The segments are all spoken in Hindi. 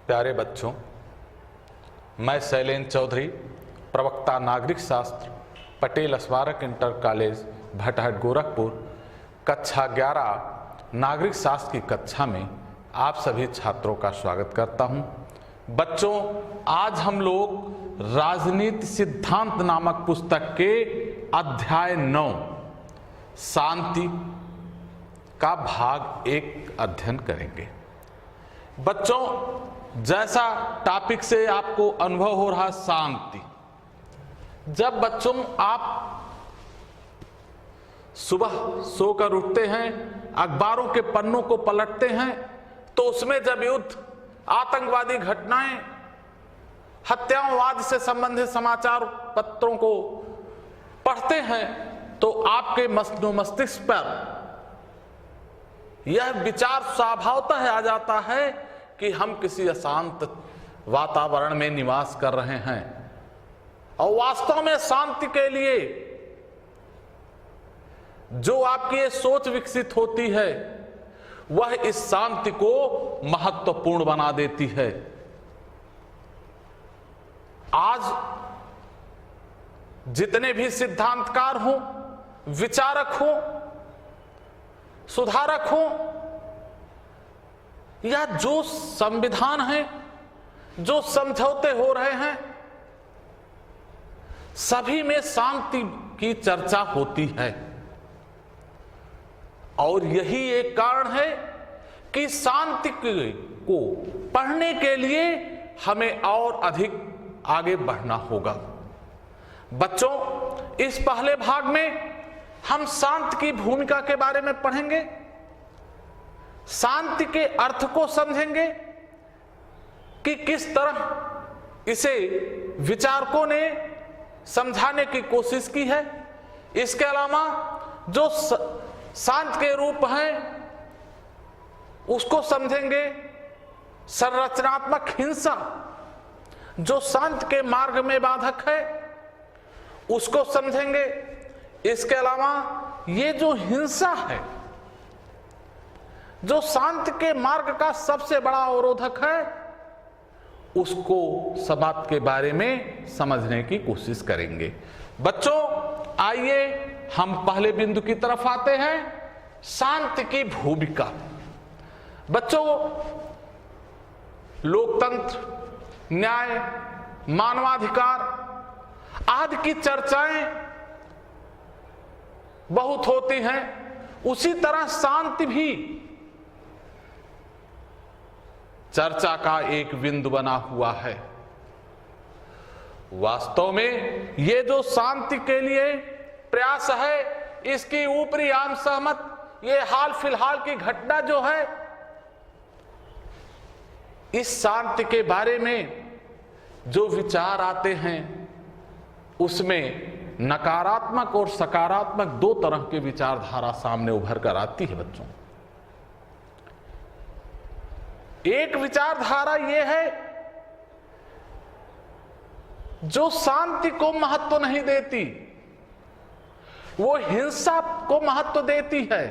प्यारे बच्चों, मैं शैलेंद्र चौधरी, प्रवक्ता नागरिक शास्त्र, पटेल स्मारक इंटर कॉलेज भटहट गोरखपुर, कक्षा 11 नागरिक शास्त्र की कक्षा में आप सभी छात्रों का स्वागत करता हूं। बच्चों, आज हम लोग राजनीति सिद्धांत नामक पुस्तक के अध्याय 9 शांति का भाग 1 अध्ययन करेंगे। बच्चों, जैसा टॉपिक से आपको अनुभव हो रहा शांति, जब बच्चों आप सुबह सोकर उठते हैं, अखबारों के पन्नों को पलटते हैं, तो उसमें जब युद्ध, आतंकवादी घटनाएं, हत्यावाद से संबंधित समाचार पत्रों को पढ़ते हैं, तो आपके मस्तिष्क पर यह विचार स्वभावतः आ जाता है कि हम किसी अशांत वातावरण में निवास कर रहे हैं और वास्तव में शांति के लिए जो आपकी ये सोच विकसित होती है वह इस शांति को महत्वपूर्ण बना देती है। आज जितने भी सिद्धांतकार हों, विचारक हों, सुधारक हों, या जो संविधान है, जो समझौते हो रहे हैं, सभी में शांति की चर्चा होती है। और यही एक कारण है कि शांति को पढ़ने के लिए हमें और अधिक आगे बढ़ना होगा। बच्चों, इस पहले भाग में हम शांति की भूमिका के बारे में पढ़ेंगे, शांति के अर्थ को समझेंगे कि किस तरह इसे विचारकों ने समझाने की कोशिश की है। इसके अलावा जो शांति के रूप हैं उसको समझेंगे। संरचनात्मक हिंसा जो शांति के मार्ग में बाधक है उसको समझेंगे। इसके अलावा ये जो हिंसा है, जो शांति के मार्ग का सबसे बड़ा अवरोधक है, उसको सब बात के बारे में समझने की कोशिश करेंगे। बच्चों, आइए हम पहले बिंदु की तरफ आते हैं, शांति की भूमिका। बच्चों, लोकतंत्र, न्याय, मानवाधिकार आदि की चर्चाएं बहुत होती हैं, उसी तरह शांति भी चर्चा का एक बिंदु बना हुआ है। वास्तव में ये जो शांति के लिए प्रयास है, इसकी ऊपरी आम सहमत ये हाल फिलहाल की घटना जो है, इस शांति के बारे में जो विचार आते हैं उसमें नकारात्मक और सकारात्मक 2 तरह के विचारधारा सामने उभर कर आती है। बच्चों, एक विचारधारा यह है जो शांति को महत्व नहीं देती, वो हिंसा को महत्व देती है।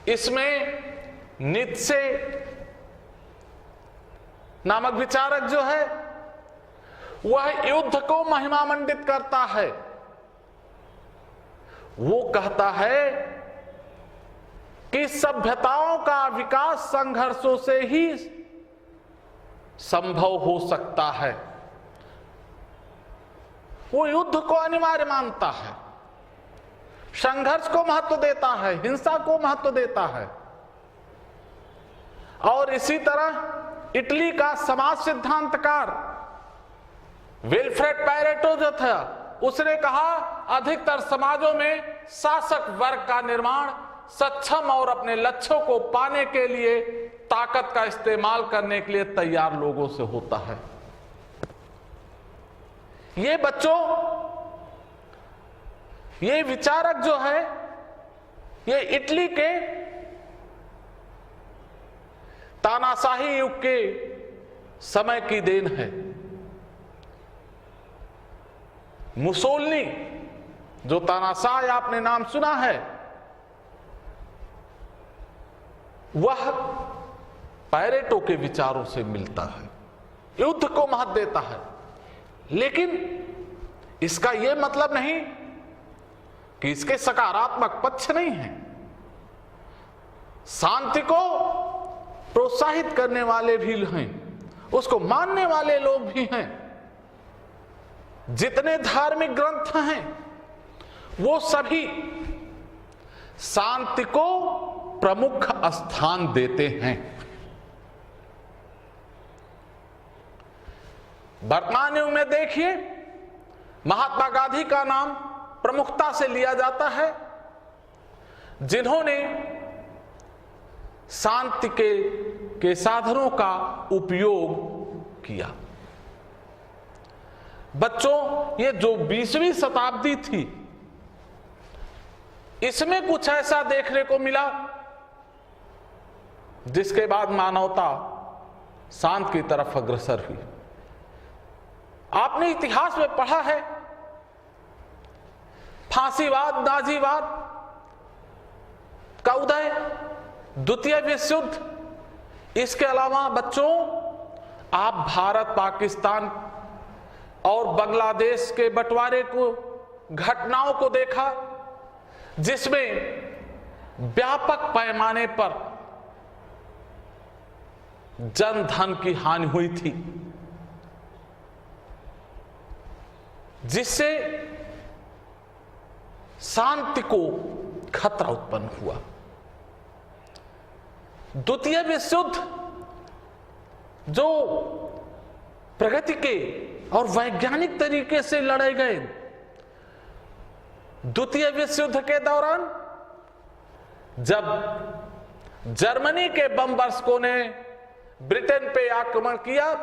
इसमें नीत्शे नामक विचारक जो है वह युद्ध को महिमा मंडित करता है। वो कहता है कि सभ्यताओं का विकास संघर्षों से ही संभव हो सकता है। वो युद्ध को अनिवार्य मानता है, संघर्ष को महत्व देता है, हिंसा को महत्व देता है। और इसी तरह इटली का समाज सिद्धांतकार विल्फ्रेड पैरेटो जो था, उसने कहा अधिकतर समाजों में शासक वर्ग का निर्माण सक्षम और अपने लक्ष्यों को पाने के लिए ताकत का इस्तेमाल करने के लिए तैयार लोगों से होता है। ये बच्चों, ये विचारक जो है, ये इटली के तानाशाही युग के समय की देन है। मुसोलिनी, जो तानाशाह आपने नाम सुना है, वह पैरेटो के विचारों से मिलता है, युद्ध को महत्व देता है। लेकिन इसका यह मतलब नहीं कि इसके सकारात्मक पक्ष नहीं है। शांति को प्रोत्साहित करने वाले भी हैं, उसको मानने वाले लोग भी हैं। जितने धार्मिक ग्रंथ हैं वो सभी शांति को प्रमुख स्थान देते हैं। वर्तमान युग में देखिए, महात्मा गांधी का नाम प्रमुखता से लिया जाता है, जिन्होंने शांति के साधनों का उपयोग किया। बच्चों, ये जो 20वीं शताब्दी थी, इसमें कुछ ऐसा देखने को मिला जिसके बाद मानवता शांति की तरफ अग्रसर हुई। आपने इतिहास में पढ़ा है, फांसीवाद, नाजीवाद का उदय, द्वितीय विश्व युद्ध। इसके अलावा बच्चों, आप भारत, पाकिस्तान और बांग्लादेश के बंटवारे को, घटनाओं को देखा, जिसमें व्यापक पैमाने पर जन धन की हानि हुई थी, जिससे शांति को खतरा उत्पन्न हुआ। द्वितीय विश्व युद्ध जो प्रगति के और वैज्ञानिक तरीके से लड़े गए, द्वितीय विश्व युद्ध के दौरान जब जर्मनी के बम वर्षकों ने ब्रिटेन पे आक्रमण किया,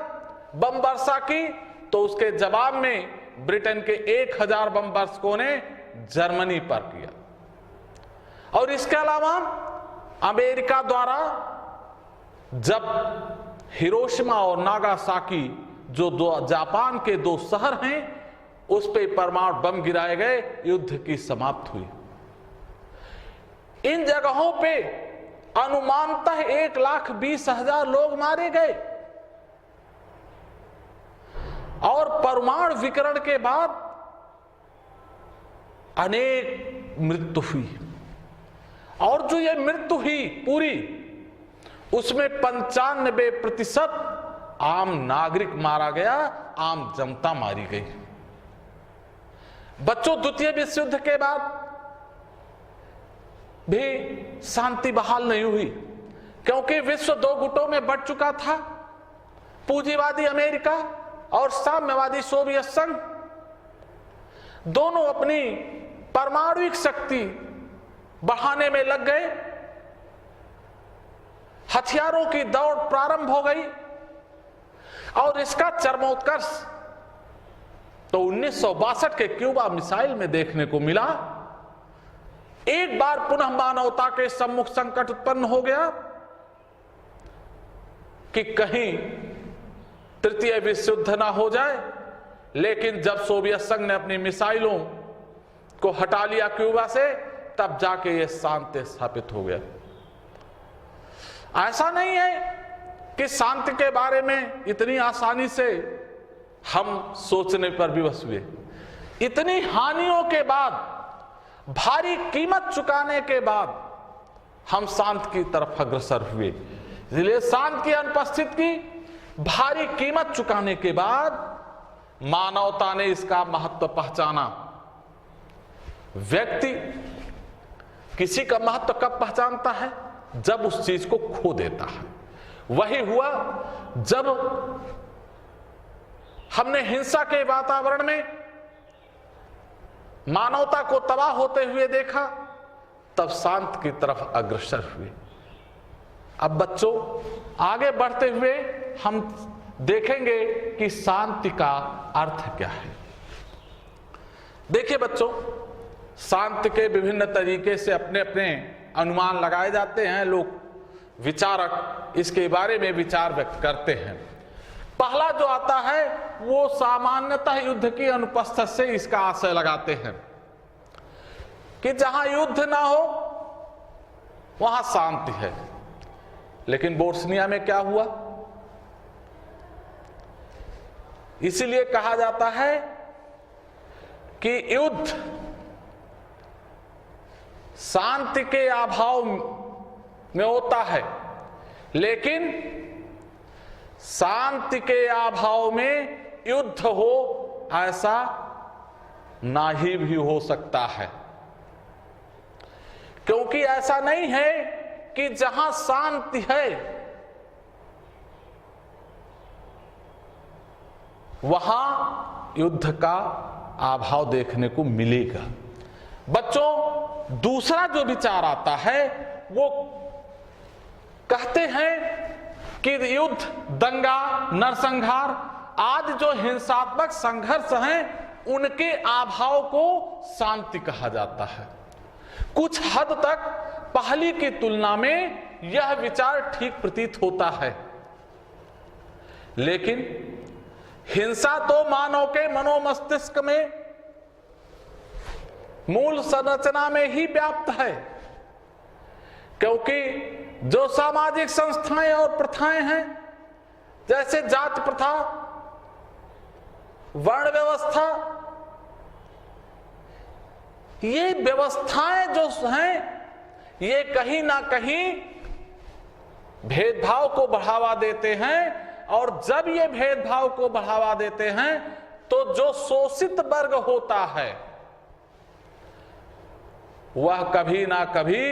बम वर्षा की, तो उसके जवाब में ब्रिटेन के 1000 बम वर्षकों ने जर्मनी पर किया। और इसके अलावा अमेरिका द्वारा जब हिरोशिमा और नागासाकी, जो जापान के 2 शहर हैं, उस पे परमाणु बम गिराए गए, युद्ध की समाप्ति हुई। इन जगहों पे अनुमानतः 1,20,000 लोग मारे गए और परमाणु विकिरण के बाद अनेक मृत्यु हुई। और जो ये मृत्यु हुई पूरी, उसमें 95% आम नागरिक मारा गया, आम जनता मारी गई। बच्चों, द्वितीय विश्व युद्ध के बाद भी शांति बहाल नहीं हुई, क्योंकि विश्व 2 गुटों में बढ़ चुका था। पूंजीवादी अमेरिका और साम्यवादी सोवियत संघ दोनों अपनी परमाणुविक शक्ति बढ़ाने में लग गए। हथियारों की दौड़ प्रारंभ हो गई और इसका चरमोत्कर्ष तो 1962 के क्यूबा मिसाइल में देखने को मिला। एक बार पुनः मानवता के सम्मुख संकट उत्पन्न हो गया कि कहीं तृतीय विश्व युद्ध ना हो जाए। लेकिन जब सोवियत संघ ने अपनी मिसाइलों को हटा लिया क्यूबा से, तब जाके यह शांति स्थापित हो गया। ऐसा नहीं है कि शांति के बारे में इतनी आसानी से हम सोचने पर विवश हुए। इतनी हानियों के बाद, भारी कीमत चुकाने के बाद हम शांति की तरफ अग्रसर हुए। इसलिए शांति की अनुपस्थिति की भारी कीमत चुकाने के बाद मानवता ने इसका महत्व पहचाना। व्यक्ति किसी का महत्व कब पहचानता है? जब उस चीज को खो देता है। वही हुआ जब हमने हिंसा के वातावरण में मानवता को तबाह होते हुए देखा, तब शांति की तरफ अग्रसर हुए। अब बच्चों, आगे बढ़ते हुए हम देखेंगे कि शांति का अर्थ क्या है। देखिए बच्चों, शांति के विभिन्न तरीके से अपने अपने अनुमान लगाए जाते हैं। लोग, विचारक इसके बारे में विचार व्यक्त करते हैं। पहला जो आता है वो सामान्यतः युद्ध की अनुपस्थिति से इसका आशय लगाते हैं कि जहां युद्ध ना हो वहां शांति है। लेकिन बोस्निया में क्या हुआ? इसीलिए कहा जाता है कि युद्ध शांति के अभाव में होता है, लेकिन शांति के अभाव में युद्ध हो ऐसा ना ही भी हो सकता है। क्योंकि ऐसा नहीं है कि जहां शांति है वहां युद्ध का अभाव देखने को मिलेगा। बच्चों, दूसरा जो विचार आता है वो कहते हैं कि युद्ध, दंगा, नरसंहार आदि जो हिंसात्मक संघर्ष हैं उनके अभाव को शांति कहा जाता है। कुछ हद तक पहली की तुलना में यह विचार ठीक प्रतीत होता है, लेकिन हिंसा तो मानव के मनोमस्तिष्क में मूल संरचना में ही व्याप्त है। क्योंकि जो सामाजिक संस्थाएं और प्रथाएं हैं, जैसे जाति प्रथा, वर्ण व्यवस्था, ये व्यवस्थाएं जो हैं ये कहीं ना कहीं भेदभाव को बढ़ावा देते हैं। और जब ये भेदभाव को बढ़ावा देते हैं तो जो शोषित वर्ग होता है वह कभी ना कभी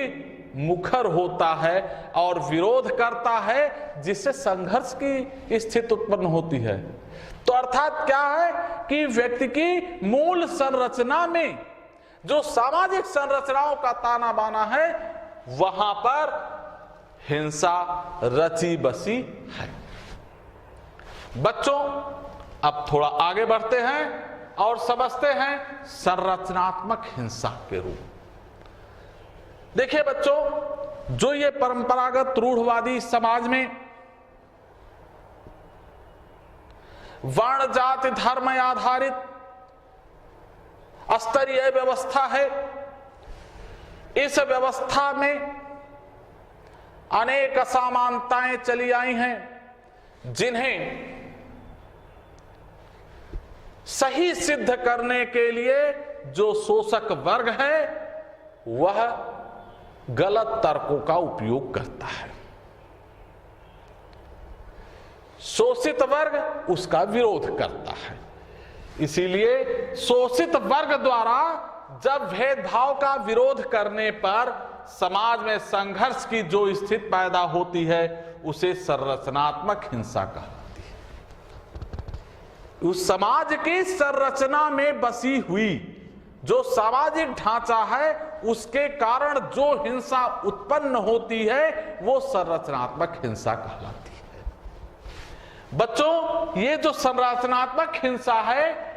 मुखर होता है और विरोध करता है, जिससे संघर्ष की स्थिति उत्पन्न होती है। तो अर्थात क्या है कि व्यक्ति की मूल संरचना में जो सामाजिक संरचनाओं का ताना बाना है वहां पर हिंसा रची बसी है। बच्चों, अब थोड़ा आगे बढ़ते हैं और समझते हैं संरचनात्मक हिंसा के रूप। देखिए बच्चों, जो ये परंपरागत रूढ़वादी समाज में वर्ण जाति धर्म आधारित स्तरीय व्यवस्था है, इस व्यवस्था में अनेक असमानताएं चली आई हैं जिन्हें सही सिद्ध करने के लिए जो शोषक वर्ग है वह गलत तर्कों का उपयोग करता है। शोषित वर्ग उसका विरोध करता है। इसीलिए शोषित वर्ग द्वारा जब भेदभाव का विरोध करने पर समाज में संघर्ष की जो स्थिति पैदा होती है उसे संरचनात्मक हिंसा कहलाती है। उस समाज की संरचना में बसी हुई जो सामाजिक ढांचा है उसके कारण जो हिंसा उत्पन्न होती है वो संरचनात्मक हिंसा कहलाती है। बच्चों, ये जो संरचनात्मक हिंसा है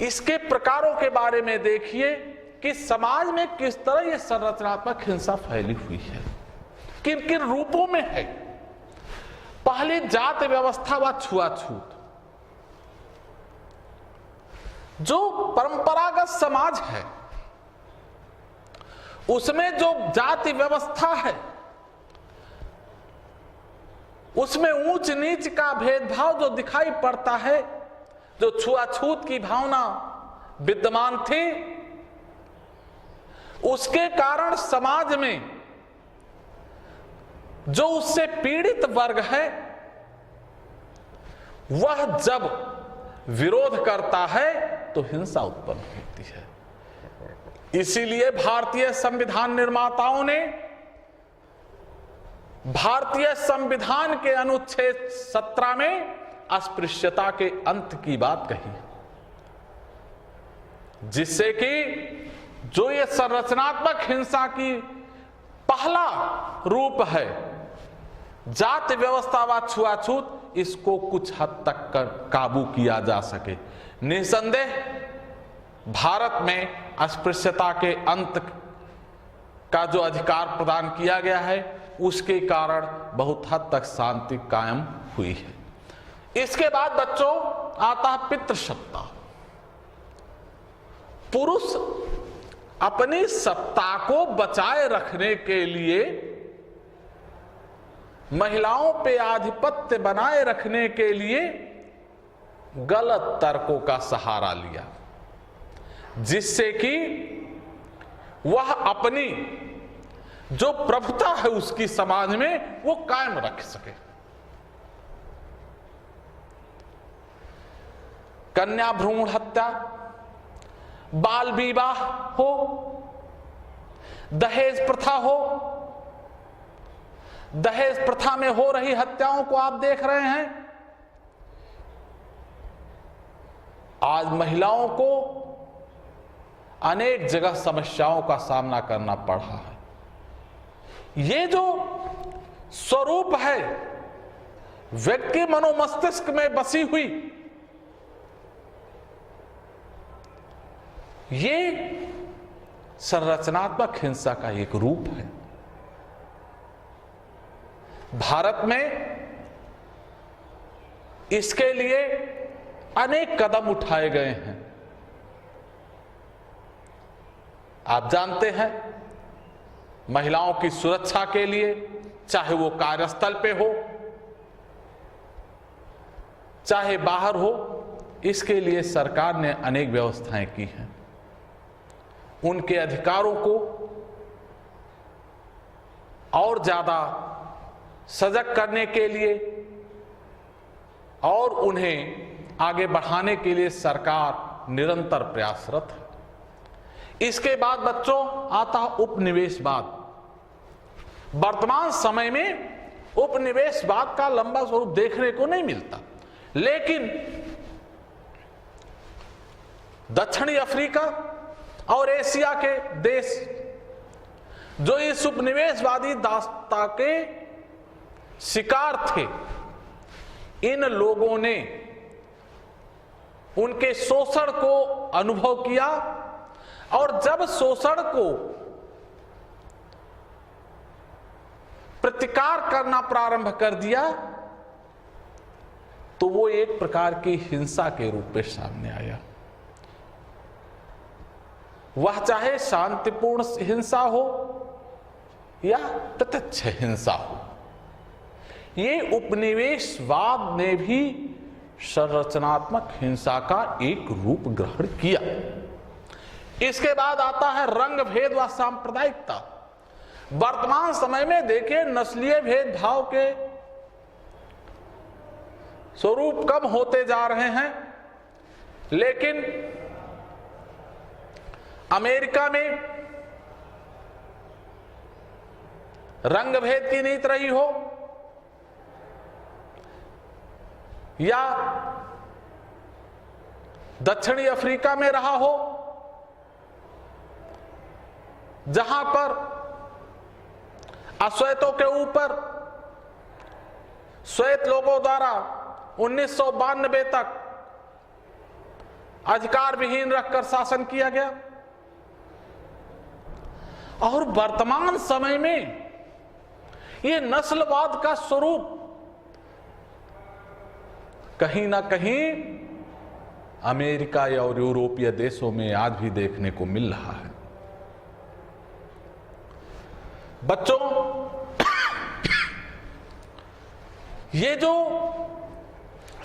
इसके प्रकारों के बारे में देखिए कि समाज में किस तरह ये संरचनात्मक हिंसा फैली हुई है, किन किन रूपों में है। पहले जाति व्यवस्था व छुआछूत। जो परंपरागत समाज है उसमें जो जाति व्यवस्था है उसमें ऊंच नीच का भेदभाव जो दिखाई पड़ता है, जो छुआछूत की भावना विद्यमान थी, उसके कारण समाज में जो उससे पीड़ित वर्ग है वह जब विरोध करता है तो हिंसा उत्पन्न होती है। इसीलिए भारतीय संविधान निर्माताओं ने भारतीय संविधान के अनुच्छेद 17 में अस्पृश्यता के अंत की बात कही, जिससे कि जो ये संरचनात्मक हिंसा की पहला रूप है जाति व्यवस्था व छुआछूत, इसको कुछ हद तक काबू किया जा सके। निसंदेह भारत में अस्पृश्यता के अंत का जो अधिकार प्रदान किया गया है उसके कारण बहुत हद तक शांति कायम हुई है। इसके बाद बच्चों आता है पितृसत्ता। पुरुष अपनी सत्ता को बचाए रखने के लिए महिलाओं पे आधिपत्य बनाए रखने के लिए गलत तर्कों का सहारा लिया, जिससे कि वह अपनी जो प्रभुता है उसकी समाज में वो कायम रख सके। कन्या भ्रूण हत्या, बाल विवाह हो, दहेज प्रथा हो, दहेज प्रथा में हो रही हत्याओं को आप देख रहे हैं। आज महिलाओं को अनेक जगह समस्याओं का सामना करना पड़ रहा है। ये जो स्वरूप है व्यक्ति के मनोमस्तिष्क में बसी हुई, ये संरचनात्मक हिंसा का एक रूप है। भारत में इसके लिए अनेक कदम उठाए गए हैं। आप जानते हैं, महिलाओं की सुरक्षा के लिए, चाहे वो कार्यस्थल पे हो चाहे बाहर हो, इसके लिए सरकार ने अनेक व्यवस्थाएं की हैं। उनके अधिकारों को और ज्यादा सजग करने के लिए और उन्हें आगे बढ़ाने के लिए सरकार निरंतर प्रयासरत है। इसके बाद बच्चों आता उपनिवेशवाद। वर्तमान समय में उपनिवेशवाद का लंबा स्वरूप देखने को नहीं मिलता, लेकिन दक्षिणी अफ्रीका और एशिया के देश जो इस उपनिवेशवादी दास्ता के शिकार थे, इन लोगों ने उनके शोषण को अनुभव किया और जब शोषण को प्रतिकार करना प्रारंभ कर दिया तो वो एक प्रकार की हिंसा के रूप में सामने आया। वह चाहे शांतिपूर्ण हिंसा हो या प्रत्यक्ष हिंसा हो, ये उपनिवेशवाद ने भी संरचनात्मक हिंसा का एक रूप ग्रहण किया। इसके बाद आता है रंग भेद व सांप्रदायिकता। वर्तमान समय में देखिए, नस्लीय भेदभाव के स्वरूप कम होते जा रहे हैं, लेकिन अमेरिका में रंग भेद की नीति रही हो या दक्षिणी अफ्रीका में रहा हो, जहां पर अश्वेतों के ऊपर श्वेत लोगों द्वारा 1992 तक अधिकार विहीन रखकर शासन किया गया, और वर्तमान समय में यह नस्लवाद का स्वरूप कहीं ना कहीं अमेरिका या और यूरोपीय देशों में आज भी देखने को मिल रहा है। बच्चों, ये जो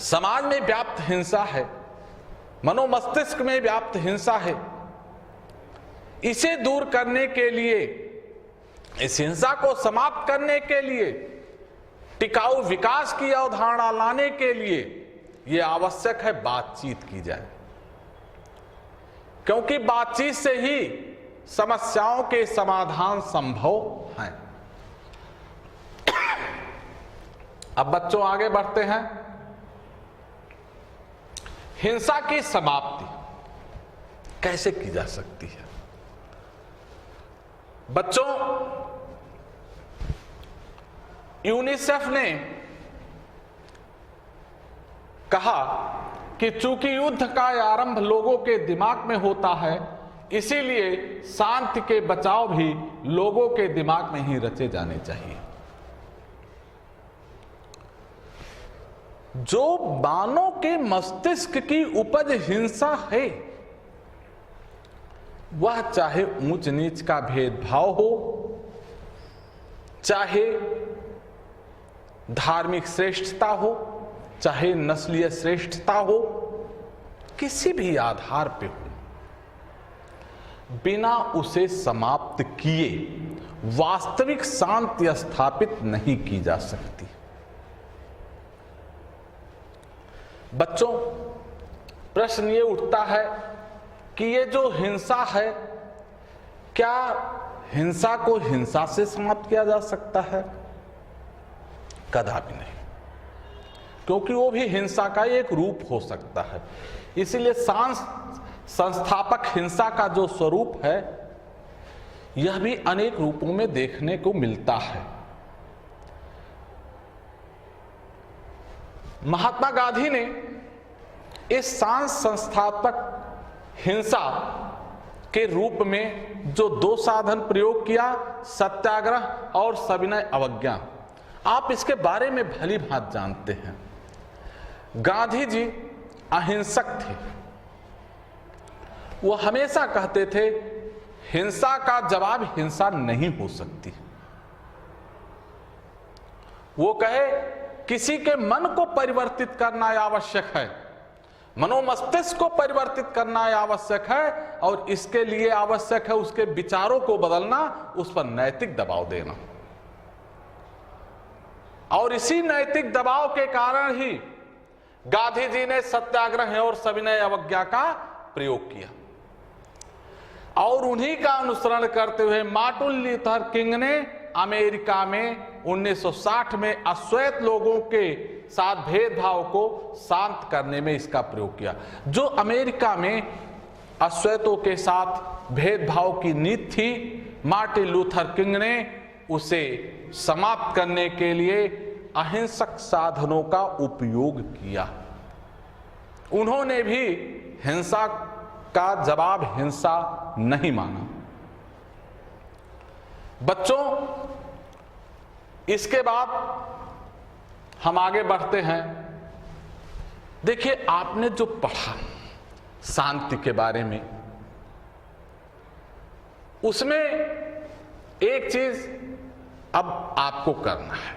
समाज में व्याप्त हिंसा है, मनोमस्तिष्क में व्याप्त हिंसा है, इसे दूर करने के लिए, इस हिंसा को समाप्त करने के लिए, टिकाऊ विकास की अवधारणा लाने के लिए यह आवश्यक है बातचीत की जाए, क्योंकि बातचीत से ही समस्याओं के समाधान संभव हैं। अब बच्चों आगे बढ़ते हैं। हिंसा की समाप्ति कैसे की जा सकती है? बच्चों, यूनिसेफ ने कहा कि चूंकि युद्ध का आरंभ लोगों के दिमाग में होता है, इसीलिए शांति के बचाव भी लोगों के दिमाग में ही रचे जाने चाहिए। जो मानव के मस्तिष्क की उपज हिंसा है, वह चाहे ऊंच नीच का भेदभाव हो, चाहे धार्मिक श्रेष्ठता हो, चाहे नस्लीय श्रेष्ठता हो, किसी भी आधार पे हो, बिना उसे समाप्त किए वास्तविक शांति स्थापित नहीं की जा सकती। बच्चों, प्रश्न ये उठता है कि ये जो हिंसा है, क्या हिंसा को हिंसा से समाप्त किया जा सकता है? कदापि नहीं, क्योंकि वो भी हिंसा का एक रूप हो सकता है। इसीलिए संस्थापक हिंसा का जो स्वरूप है, यह भी अनेक रूपों में देखने को मिलता है। महात्मा गांधी ने इस संस्थापक हिंसा के रूप में जो दो साधन प्रयोग किया, सत्याग्रह और सविनय अवज्ञा, आप इसके बारे में भली भांति जानते हैं। गांधी जी अहिंसक थे। वो हमेशा कहते थे, हिंसा का जवाब हिंसा नहीं हो सकती। वो कहे, किसी के मन को परिवर्तित करना आवश्यक है, मनोमस्तिष्क को परिवर्तित करना आवश्यक है, और इसके लिए आवश्यक है उसके विचारों को बदलना, उस पर नैतिक दबाव देना। और इसी नैतिक दबाव के कारण ही गांधी जी ने सत्याग्रह और सविनय अवज्ञा का प्रयोग किया। और उन्हीं का अनुसरण करते हुए मार्टिन लूथर किंग ने अमेरिका में 1960 में अश्वेत लोगों के साथ भेदभाव को शांत करने में इसका प्रयोग किया। जो अमेरिका में अश्वेतों के साथ भेदभाव की नीति थी, मार्टिन लूथर किंग ने उसे समाप्त करने के लिए अहिंसक साधनों का उपयोग किया। उन्होंने भी हिंसा का जवाब हिंसा नहीं माना। बच्चों, इसके बाद हम आगे बढ़ते हैं। देखिए, आपने जो पढ़ा शांति के बारे में, उसमें एक चीज अब आपको करना है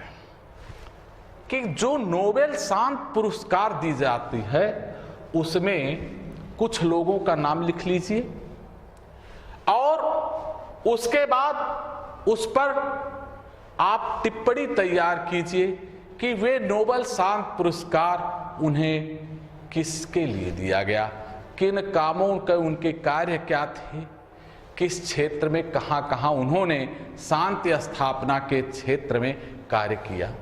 कि जो नोबेल शांति पुरस्कार दी जाती है, उसमें कुछ लोगों का नाम लिख लीजिए और उसके बाद उस पर आप टिप्पणी तैयार कीजिए कि वे नोबेल शांति पुरस्कार उन्हें किसके लिए दिया गया, किन कामों के उनके कार्य क्या थे, किस क्षेत्र में कहां कहां उन्होंने शांति स्थापना के क्षेत्र में कार्य किया।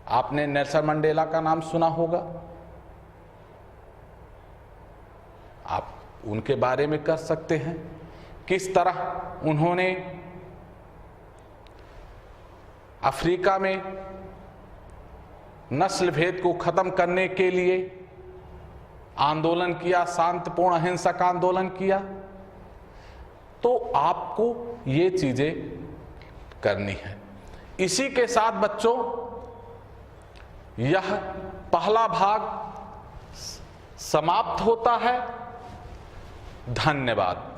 आपने नेल्सन मंडेला का नाम सुना होगा, आप उनके बारे में कर सकते हैं, किस तरह उन्होंने अफ्रीका में नस्ल भेद को खत्म करने के लिए आंदोलन किया, शांतिपूर्ण अहिंसक आंदोलन किया। तो आपको ये चीजें करनी है। इसी के साथ बच्चों, यह पहला भाग समाप्त होता है। धन्यवाद।